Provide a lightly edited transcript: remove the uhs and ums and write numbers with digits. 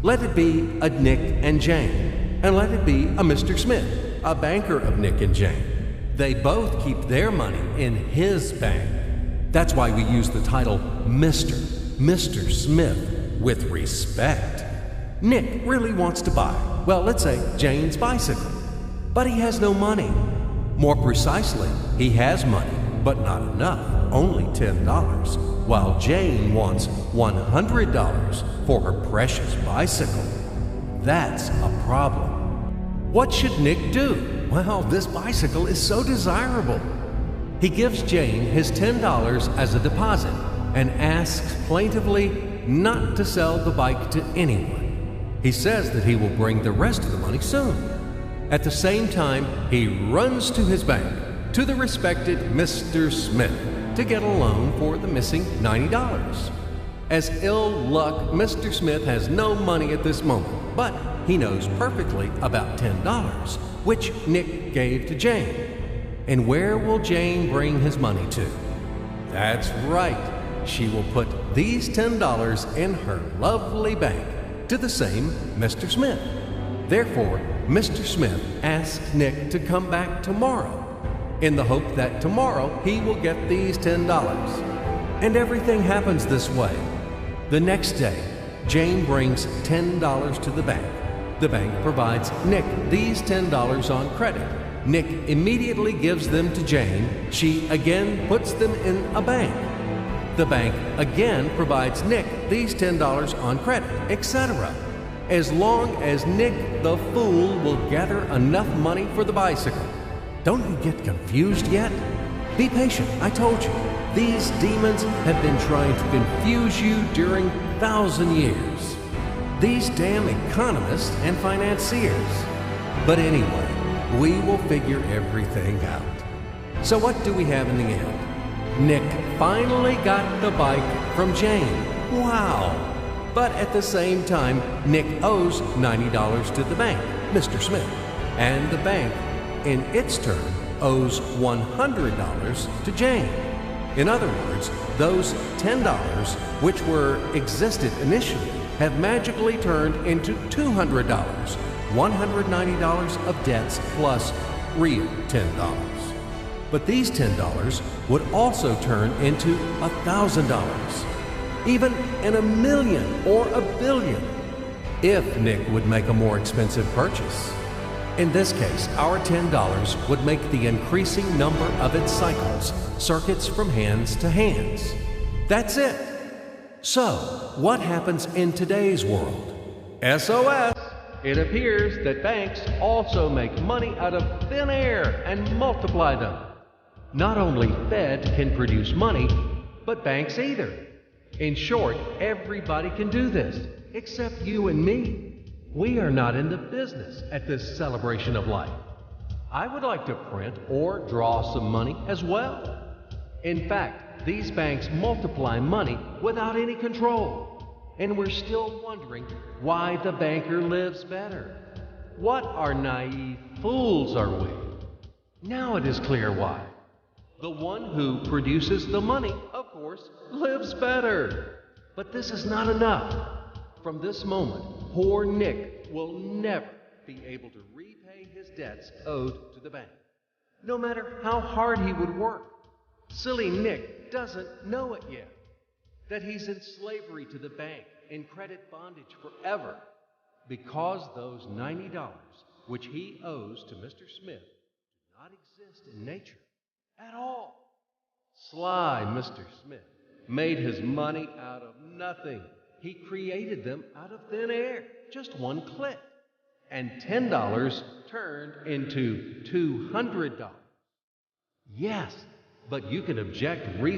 Let it be a Nick and Jane, and let it be a Mr. Smith, a banker of Nick and Jane. They both keep their money in his bank. That's why we use the title Mr. Smith with respect. Nick really wants to buy, well, let's say Jane's bicycle, but he has no money. More precisely, he has money, but not enough, only $10, while Jane wants $100 for her precious bicycle. That's a problem. What should Nick do? Well, this bicycle is so desirable. He gives Jane his $10 as a deposit and asks plaintively not to sell the bike to anyone. He says that he will bring the rest of the money soon. At the same time, he runs to his bank, to the respected Mr. Smith, to get a loan for the missing $90. As ill luck, Mr. Smith has no money at this moment, but he knows perfectly about $10, which Nick gave to Jane. And where will Jane bring his money to? That's right. She will put these $10 in her lovely bank to the same Mr. Smith. Therefore, Mr. Smith asks Nick to come back tomorrow in the hope that tomorrow he will get these $10. And everything happens this way. The next day, Jane brings $10 to the bank. The bank provides Nick these $10 on credit. Nick immediately gives them to Jane. She again puts them in a bank. The bank again provides Nick these $10 on credit, etc. As long as Nick the fool will gather enough money for the bicycle. Don't you get confused yet? Be patient, I told you. These demons have been trying to confuse you during 1,000 years. These damn economists and financiers. But anyway, we will figure everything out. So what do we have in the end? Nick finally got the bike from Jane. Wow! But at the same time, Nick owes $90 to the bank, Mr. Smith, and the bank, in its turn, owes $100 to Jane. In other words, those $10, which existed initially, have magically turned into $200, $190 of debts plus real $10. But these $10 would also turn into $1,000, even in $1 million or $1 billion, if Nick would make a more expensive purchase. In this case, our $10 would make the increasing number of its cycles, circuits from hands to hands. That's it. So, what happens in today's world? SOS! It appears that banks also make money out of thin air and multiply them. Not only Fed can produce money, but banks either. In short, everybody can do this, except you and me. We are not in the business at this celebration of life. I would like to print or draw some money as well. In fact, these banks multiply money without any control. And we're still wondering why the banker lives better. What naive fools are we? Now it is clear why. The one who produces the money, of course, lives better. But this is not enough. From this moment, poor Nick will never be able to repay his debts owed to the bank, no matter how hard he would work. Silly Nick doesn't know it yet, that he's in slavery to the bank, in credit bondage forever, because those $90 which he owes to Mr. Smith do not exist in nature at all. Sly Mr. Smith made his money out of nothing. He created them out of thin air, just one click. And $10 turned into $200. Yes, but you can object reasonably.